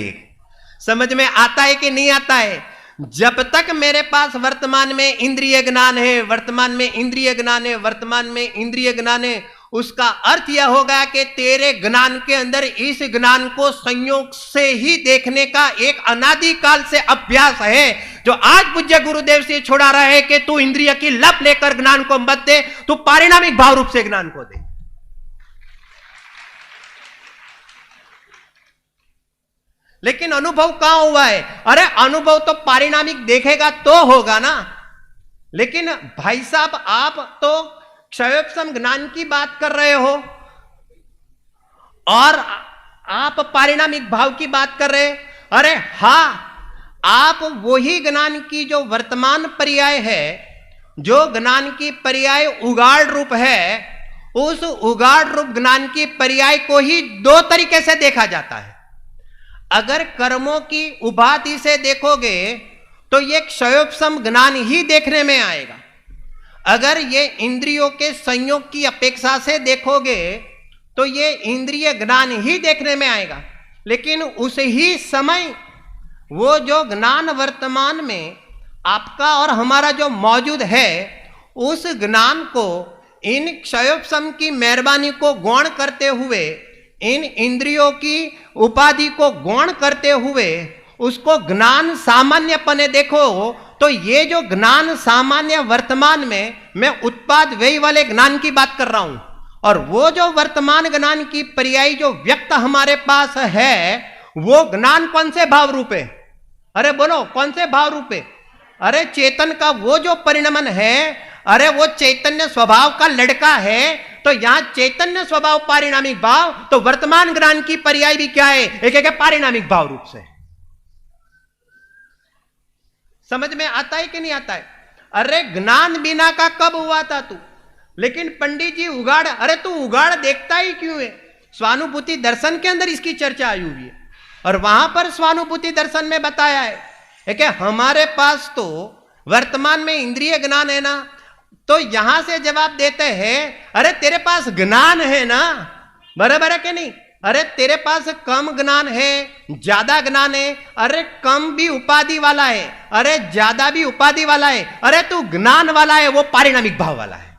Speaker 2: समझ में आता है कि नहीं आता है? जब तक मेरे पास वर्तमान में इंद्रिय ज्ञान है, वर्तमान में इंद्रिय ज्ञान है, वर्तमान में इंद्रिय ज्ञान है, उसका अर्थ यह होगा कि तेरे ज्ञान के अंदर इस ज्ञान को संयोग से ही देखने का एक अनादिकाल से अभ्यास है, जो आज पूज्य गुरुदेव से छोड़ा रहा है कि तू इंद्रिय की लप लेकर ज्ञान को मत दे, तू पारिणामिक भाव रूप से ज्ञान को दे। लेकिन अनुभव कहां हुआ है? अरे अनुभव तो पारिणामिक देखेगा तो होगा ना। लेकिन भाई साहब, आप तो क्षयोपम ज्ञान की बात कर रहे हो और आप पारिणामिक भाव की बात कर रहे। अरे हां, आप वही ज्ञान की जो वर्तमान पर्याय है, जो ज्ञान की पर्याय उगाड़ रूप है, उस उगाड़ रूप ज्ञान की पर्याय को ही दो तरीके से देखा जाता है। अगर कर्मों की उपाधि से देखोगे तो ये क्षयोपम ज्ञान ही देखने में आएगा। अगर ये इंद्रियों के संयोग की अपेक्षा से देखोगे तो ये इंद्रिय ज्ञान ही देखने में आएगा। लेकिन उस ही समय वो जो ज्ञान वर्तमान में आपका और हमारा जो मौजूद है, उस ज्ञान को इन क्षयोपम की मेहरबानी को गौण करते हुए, इन इंद्रियों की उपाधि को गौण करते हुए उसको ज्ञान सामान्यपने देखो, तो ये जो ज्ञान सामान्य वर्तमान में, मैं उत्पाद व्यय वाले ज्ञान की बात कर रहा हूं, और वो जो वर्तमान ज्ञान की पर्याय जो व्यक्त हमारे पास है, वो ज्ञान कौन से भाव रूप है? अरे बोलो, कौन से भाव रूप है? अरे चेतन का वो जो परिणमन है, अरे वो चैतन्य स्वभाव का लड़का है, तो यहां चैतन्य स्वभाव पारिणामिक भाव, तो वर्तमान ज्ञान की पर्याय भी क्या है? एक पारिणामिक भाव रूप से। समझ में आता है कि नहीं आता है? अरे ज्ञान बिना का कब हुआ था तू? लेकिन पंडित जी उगाड़, अरे तू उगाड़ देखता ही क्यों है? स्वानुभूति दर्शन के अंदर इसकी चर्चा आई हुई है, और वहां पर स्वानुभूति दर्शन में बताया है कि हमारे पास तो वर्तमान में इंद्रिय ज्ञान है ना, तो यहां से जवाब देते हैं, अरे तेरे पास ज्ञान है ना, बराबर है कि नहीं? अरे तेरे पास कम ज्ञान है, ज्यादा ज्ञान है, अरे कम भी उपाधि वाला है, अरे ज्यादा भी उपाधि वाला है, अरे तू ज्ञान वाला है, वो पारिणामिक भाव वाला है।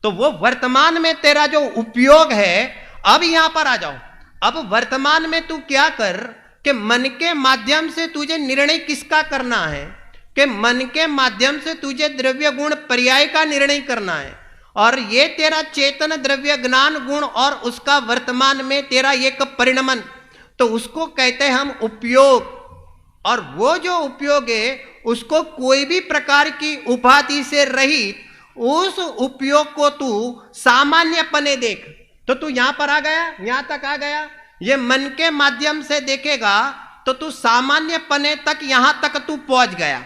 Speaker 2: तो वो वर्तमान में तेरा जो उपयोग है, अब यहां पर आ जाओ। अब वर्तमान में तू क्या कर कि मन के माध्यम से तुझे निर्णय किसका करना है? कि मन के माध्यम से तुझे द्रव्य गुण पर्याय का निर्णय करना है, और ये तेरा चेतन द्रव्य ज्ञान गुण और उसका वर्तमान में तेरा एक परिणमन, तो उसको कहते हैं हम उपयोग। और वो जो उपयोग है उसको कोई भी प्रकार की उपाधि से रहित उस उपयोग को तू सामान्यपने देख। तो तू यहां पर आ गया, यहां तक आ गया। ये मन के माध्यम से देखेगा तो तू सामान्यपने तक, यहां तक तू पहुंच गया।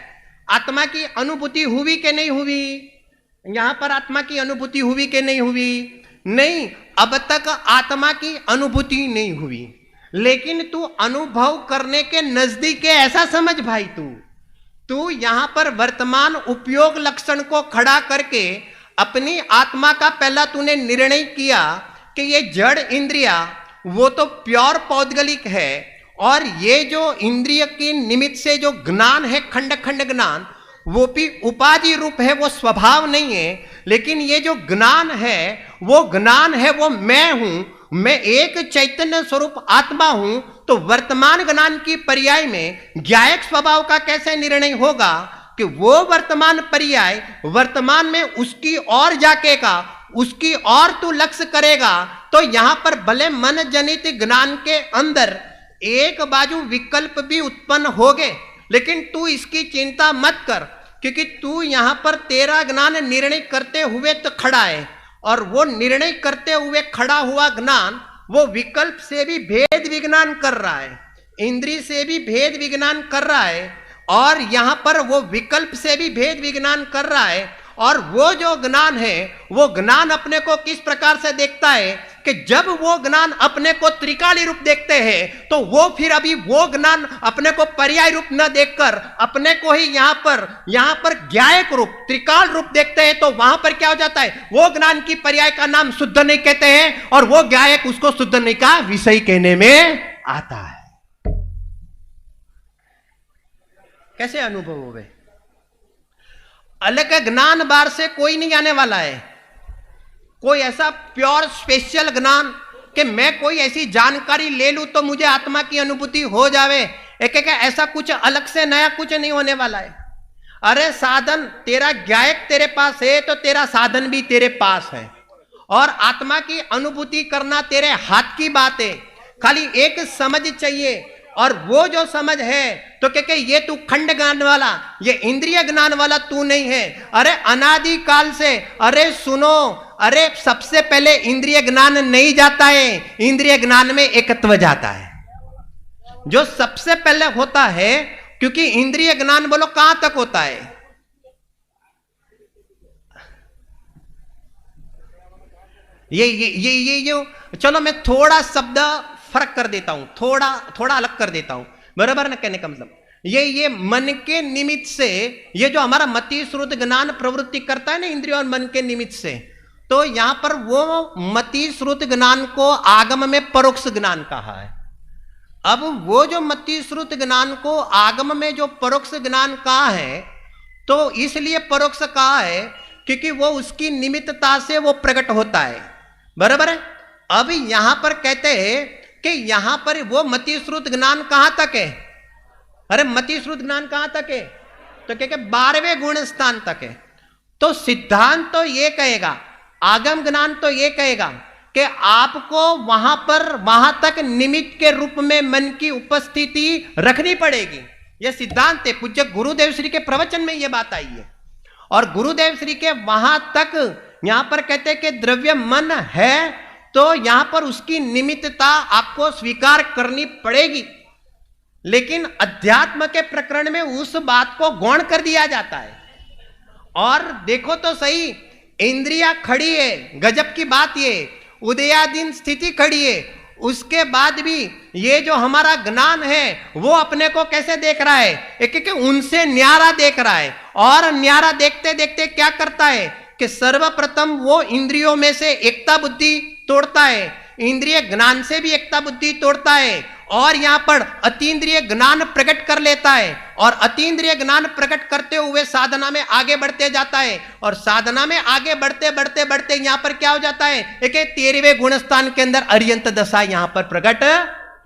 Speaker 2: आत्मा की अनुभूति हुई कि नहीं हुई? यहां पर आत्मा की अनुभूति हुई कि नहीं हुई? नहीं, अब तक आत्मा की अनुभूति नहीं हुई, लेकिन तू अनुभव करने के नजदीक है, ऐसा समझ भाई। तू यहां पर वर्तमान उपयोग लक्षण को खड़ा करके अपनी आत्मा का पहला तूने निर्णय किया कि ये जड़ इंद्रिया वो तो प्योर पौद्गलिक है, और ये जो इंद्रिय की निमित्त से जो ज्ञान है, खंड खंड ज्ञान, वो भी उपाधि रूप है, वो स्वभाव नहीं है। लेकिन ये जो ज्ञान है वो मैं हूं, मैं एक चैतन्य स्वरूप आत्मा हूं, तो वर्तमान ज्ञान की पर्याय में ज्ञायक स्वभाव का कैसे निर्णय होगा कि वो वर्तमान पर्याय वर्तमान में उसकी ओर जाकेगा, उसकी ओर तू लक्ष्य करेगा। तो यहां पर भले मन जनित ज्ञान के अंदर एक बाजू विकल्प भी उत्पन्न होगे, लेकिन तू इसकी चिंता मत कर, क्योंकि तू यहां पर तेरा ज्ञान निर्णय करते हुए तो खड़ा है, और वो निर्णय करते हुए खड़ा हुआ ज्ञान वो विकल्प से भी भेद विज्ञान कर रहा है, इंद्रिय से भी भेद विज्ञान कर रहा है, और यहां पर वो विकल्प से भी भेद विज्ञान कर रहा है। और वो जो ज्ञान है, वो ज्ञान अपने को किस प्रकार से देखता है कि जब वो ज्ञान अपने को त्रिकाली रूप देखते हैं, तो वो फिर अभी वो ज्ञान अपने को पर्याय रूप न देखकर अपने को ही यहां पर ज्ञायक रूप, त्रिकाल रूप देखते हैं। तो वहां पर क्या हो जाता है, वो ज्ञान की पर्याय का नाम शुद्ध नहीं कहते हैं, और वो ज्ञायक उसको शुद्ध नहीं का विषय कहने में आता है। कैसे अनुभव हो गए? अलग ज्ञान बार से कोई नहीं आने वाला है, कोई ऐसा प्योर स्पेशल ज्ञान कि मैं कोई ऐसी जानकारी ले लूं तो मुझे आत्मा की अनुभूति हो जावे, एक ऐसा कुछ अलग से नया कुछ नहीं होने वाला है। अरे साधन तेरा ज्ञायक तेरे पास है, तो तेरा साधन भी तेरे पास है, और आत्मा की अनुभूति करना तेरे हाथ की बात है। खाली एक समझ चाहिए, और वो जो समझ है तो क्या ये तू खंड ज्ञान वाला, ये इंद्रिय ज्ञान वाला तू नहीं है। अरे अनादि काल से, अरे सुनो, अरे सबसे पहले इंद्रिय ज्ञान नहीं जाता है, इंद्रिय ज्ञान में एकत्व जाता है, जो सबसे पहले होता है। क्योंकि इंद्रिय ज्ञान बोलो कहां तक होता है? ये चलो मैं थोड़ा शब्द फर्क कर देता हूं, थोड़ा अलग कर देता हूं, बराबर ना? कहने का मतलब ये मन के निमित्त से, ये जो हमारा मति श्रुत ज्ञान प्रवृत्ति करता है ना इंद्रिय और मन के निमित्त से, तो यहां पर वो मति श्रुत ज्ञान को आगम में परोक्ष ज्ञान कहा है। अब वो जो मति श्रुत ज्ञान को आगम में जो परोक्ष ज्ञान कहा है, तो इसलिए परोक्ष कहा है क्योंकि वो उसकी निमित्तता से वो प्रकट होता है, बराबर है? अब यहां पर कहते हैं कि यहां पर वो मति श्रुत ज्ञान कहां तक है? अरे मति श्रुत ज्ञान कहां तक है? तो क्या 12वें गुण स्थान तक है। तो सिद्धांत तो ये कहेगा, आगम ज्ञान तो ये कहेगा कि आपको वहां तक निमित्त के रूप में मन की उपस्थिति रखनी पड़ेगी। यह सिद्धांत है, पूज्य गुरुदेव श्री के प्रवचन में यह बात आई है। और गुरुदेव श्री के वहां तक यहां पर कहते हैं कि द्रव्य मन है, तो यहां पर उसकी निमित्तता आपको स्वीकार करनी पड़ेगी। लेकिन अध्यात्म के प्रकरण में उस बात को गौण कर दिया जाता है। और देखो तो सही, इंद्रिया खड़ी है, गजब की बात, ये उदयादीन स्थिति खड़ी है, उसके बाद भी ये जो हमारा ज्ञान है वो अपने को कैसे देख रहा है? एक उनसे न्यारा देख रहा है। और न्यारा देखते देखते क्या करता है कि सर्वप्रथम वो इंद्रियों में से एकता बुद्धि तोड़ता है, इंद्रिय ज्ञान से भी एकता बुद्धि तोड़ता है, और यहां पर अतीन्द्रिय ज्ञान प्रकट कर लेता है। और अतीन्द्रिय ज्ञान प्रकट करते हुए साधना में आगे बढ़ते जाता है। और साधना में आगे बढ़ते बढ़ते बढ़ते यहां पर क्या हो जाता है? एक 13वें गुणस्थान के अंदर अर्यंत दशा यहां पर प्रकट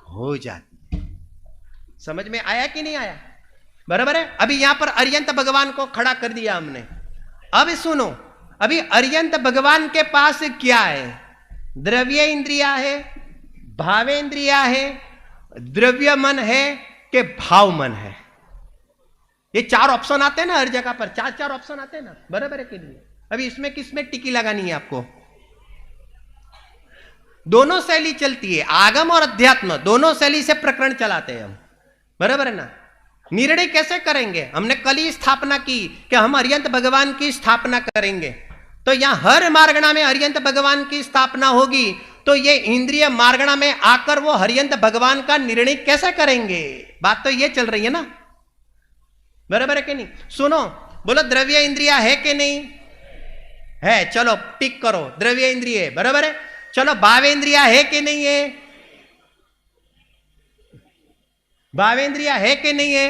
Speaker 2: हो जाती है। समझ में आया कि नहीं आया? बराबर है। अभी यहां पर अर्यंत भगवान को खड़ा कर दिया हमने। अब सुनो, अभी अर्यंत भगवान के पास क्या है? द्रव्य इंद्रिया है, भावेंद्रिया है, द्रव्य मन है कि भाव मन है। ये 4 ऑप्शन आते हैं ना हर जगह पर, 4 ऑप्शन आते हैं ना, बराबर है के लिए। अभी इसमें किसमें टिकी लगानी है आपको? दोनों शैली चलती है, आगम और अध्यात्म दोनों शैली से प्रकरण चलाते हैं हम, बराबर है ना? निर्णय कैसे करेंगे? हमने कल ही स्थापना की कि हम अर्यंत भगवान की स्थापना करेंगे। तो यहां हर मार्गणा में अर्यंत भगवान की स्थापना होगी, तो ये इंद्रिय मार्गणा में आकर वो हरियंत भगवान का निर्णय कैसे करेंगे? बात तो ये चल रही है ना, बराबर है कि नहीं? सुनो, बोलो द्रव्य इंद्रिया है कि नहीं है? चलो टिक करो, द्रव्य इंद्रिय, बराबर है। चलो भावेंद्रिया है कि नहीं है? भावेंद्रिया है कि नहीं है?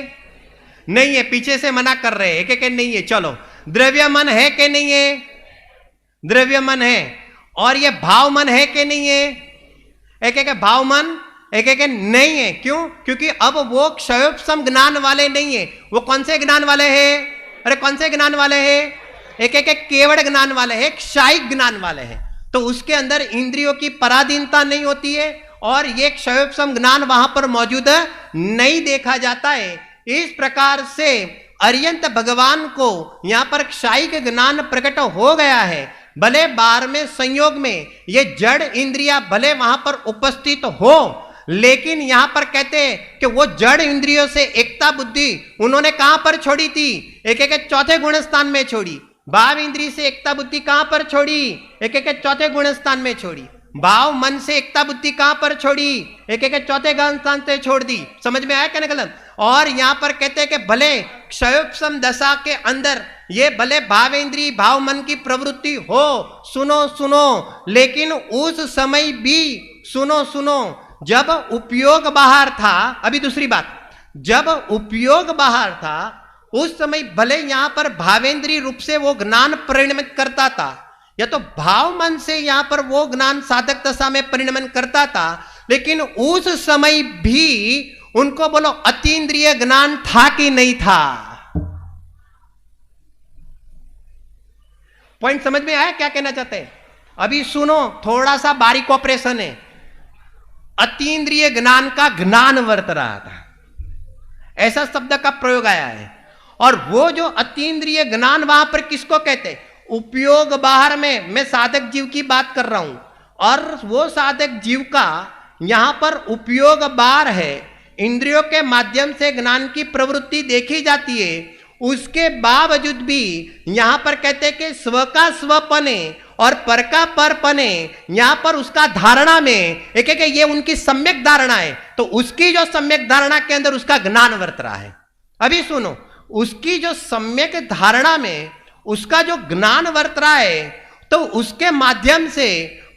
Speaker 2: नहीं है, पीछे से मना कर रहे हैं कि नहीं है। चलो द्रव्य मन है कि नहीं है? द्रव्य मन है। और ये भाव मन है कि नहीं है? एक एक भाव मन एक एक नहीं है। क्यों? क्योंकि अब वो क्षयोपशम ज्ञान वाले नहीं है। वो कौन से ज्ञान वाले हैं? अरे कौन से ज्ञान वाले हैं? एक एक केवल ज्ञान वाले हैं, क्षायिक ज्ञान वाले हैं। तो उसके अंदर इंद्रियों की पराधीनता नहीं होती है और ये क्षयोपशम ज्ञान वहां पर मौजूद नहीं देखा जाता है। इस प्रकार से अर्यंत भगवान को यहां पर क्षायिक ज्ञान प्रकट हो गया है। भले 12वें संयोग में ये जड़ इंद्रिया भले वहां पर उपस्थित हो, लेकिन यहां पर कहते हैं कि वो जड़ इंद्रियों से एकता बुद्धि उन्होंने कहां पर छोड़ी थी? एक एक चौथे गुण स्थान में छोड़ी। भाव इंद्रिय से एकता बुद्धि कहां पर छोड़ी? एक एक चौथे गुण स्थान में छोड़ी। भाव मन से एकता बुद्धि कहां पर छोड़ी? एक एक चौथे गुण स्थान से छोड़ दी। समझ में आया कहने का मतलब? और यहां पर कहते हैं कि भले क्षयोपशम दशा के अंदर ये भले भाव इंद्रिय भाव मन की प्रवृत्ति हो, सुनो सुनो, लेकिन उस समय भी सुनो सुनो, जब उपयोग बाहर था, अभी दूसरी बात, जब उपयोग बाहर था उस समय भले यहां पर भावेंद्रीय रूप से वो ज्ञान परिणमित करता था, या तो भाव मन से यहां पर वो ज्ञान साधक दशा में परिणमन करता था, लेकिन उस समय भी उनको बोलो अतीन्द्रिय ज्ञान था कि नहीं था? पॉइंट समझ में आया क्या कहना चाहते हैं? अभी सुनो, थोड़ा सा बारीक ऑपरेशन है। अतीन्द्रिय ज्ञान का ज्ञान वर्त रहा था, ऐसा शब्द का प्रयोग आया है। और वो जो अतीन्द्रिय ज्ञान वहां पर किसको कहते? उपयोग बाहर में मैं साधक जीव की बात कर रहा हूं, और वो साधक जीव का यहां पर उपयोग बाहर है, इंद्रियों के माध्यम से ज्ञान की प्रवृत्ति देखी जाती है। उसके बावजूद भी यहां पर कहते हैं कि स्व का स्वपने और पर का परपने, यहां पर उसका धारणा में एक एक ये उनकी सम्यक धारणा है। तो उसकी जो सम्यक धारणा के अंदर उसका ज्ञान वर्त रहा है। अभी सुनो, उसकी जो सम्यक धारणा में उसका जो ज्ञान वर्त रहा है, तो उसके माध्यम से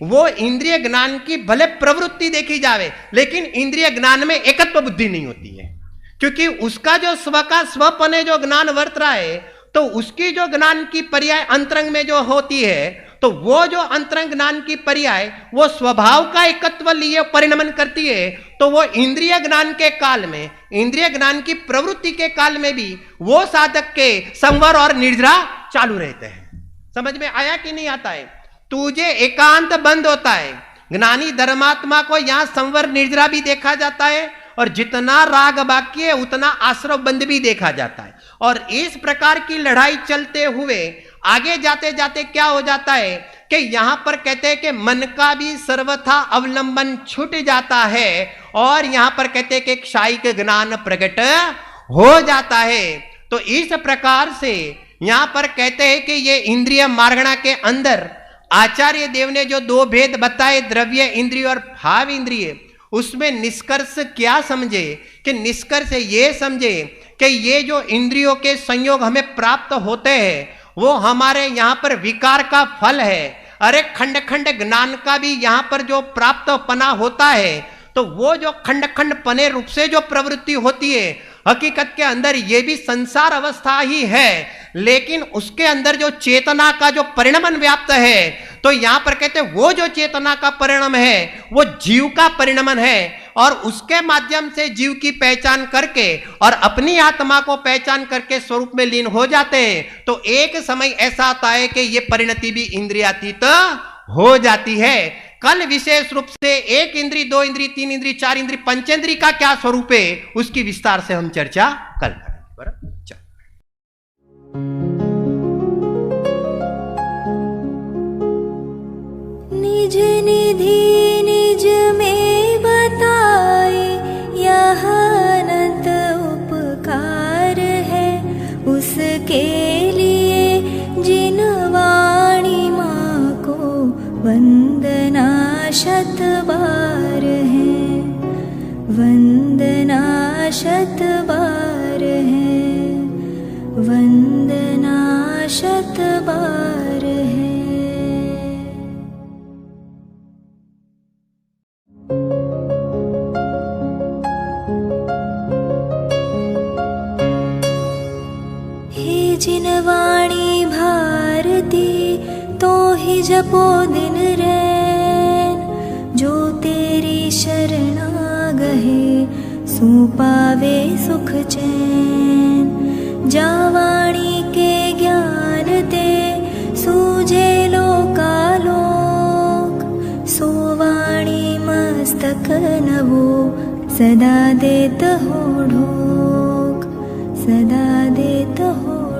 Speaker 2: वो इंद्रिय ज्ञान की भले प्रवृत्ति देखी जावे, लेकिन इंद्रिय ज्ञान में एकत्व बुद्धि नहीं होती है। क्योंकि उसका जो स्व का स्वपने जो ज्ञान वर्त रहा है, तो उसकी जो ज्ञान की पर्याय अंतरंग में जो होती है, तो वो जो अंतरंग ज्ञान की पर्याय वो स्वभाव का एकत्व लिए परिणमन करती है। तो वो इंद्रिय ज्ञान के काल में, इंद्रिय ज्ञान की प्रवृत्ति के काल में भी वो साधक के संवर और निर्जरा चालू रहते हैं। समझ में आया कि नहीं आता है? तुझे एकांत बंद होता है। ज्ञानी धर्मात्मा को यहां संवर निर्जरा भी देखा जाता है, और जितना राग बाकी है उतना आश्रव बंद भी देखा जाता है। और इस प्रकार की लड़ाई चलते हुए आगे जाते जाते क्या हो जाता है कि यहां पर कहते हैं कि मन का भी सर्वथा अवलंबन छूट जाता है, और यहां पर कहते हैं कि क्षायिक ज्ञान प्रकट हो जाता है। तो इस प्रकार से यहां पर कहते हैं कि ये इंद्रिय मार्गणा के अंदर आचार्य देव ने जो दो भेद बताए, द्रव्य इंद्रिय और भाव इंद्रिय, उसमें निष्कर्ष क्या समझे? कि निष्कर्ष ये समझे कि ये जो इंद्रियों के संयोग हमें प्राप्त होते हैं वो हमारे यहाँ पर विकार का फल है। अरे खंड खंड ज्ञान का भी यहाँ पर जो प्राप्त पना होता है, तो वो जो खंड खंड पने रूप से जो प्रवृत्ति होती है, हकीकत के अंदर ये भी संसार अवस्था ही है, लेकिन उसके अंदर जो चेतना का जो परिणमन व्याप्त है, तो यहां पर कहते हैं वो जो चेतना का परिणाम है वो जीव का परिणमन है, और उसके माध्यम से जीव की पहचान करके और अपनी आत्मा को पहचान करके स्वरूप में लीन हो जाते हैं। तो एक समय ऐसा आता है कि ये परिणति भी इंद्रियातीत हो जाती है। कल विशेष रूप से एक इंद्री, दो इंद्री, तीन इंद्री, चार इंद्री, पंचेंद्री का क्या स्वरूप है उसकी विस्तार से हम चर्चा कल करेंगे। बराबर?
Speaker 1: निज निधि निज में बताए, यह अनंत उपकार है उसके लिए जिन वाणी माँ को वंदना शत बार है, वंदना शत बार है, वंदना शत बार है। हे जिन वाणी भारती तो ही जपो दिन रैन, जो तेरी पावे सुख चैन। जावाणी के ज्ञान ते सूझे लोकालोक। सोवाणी मस्तक नवो सदा देत हो ढोक, सदा देत हो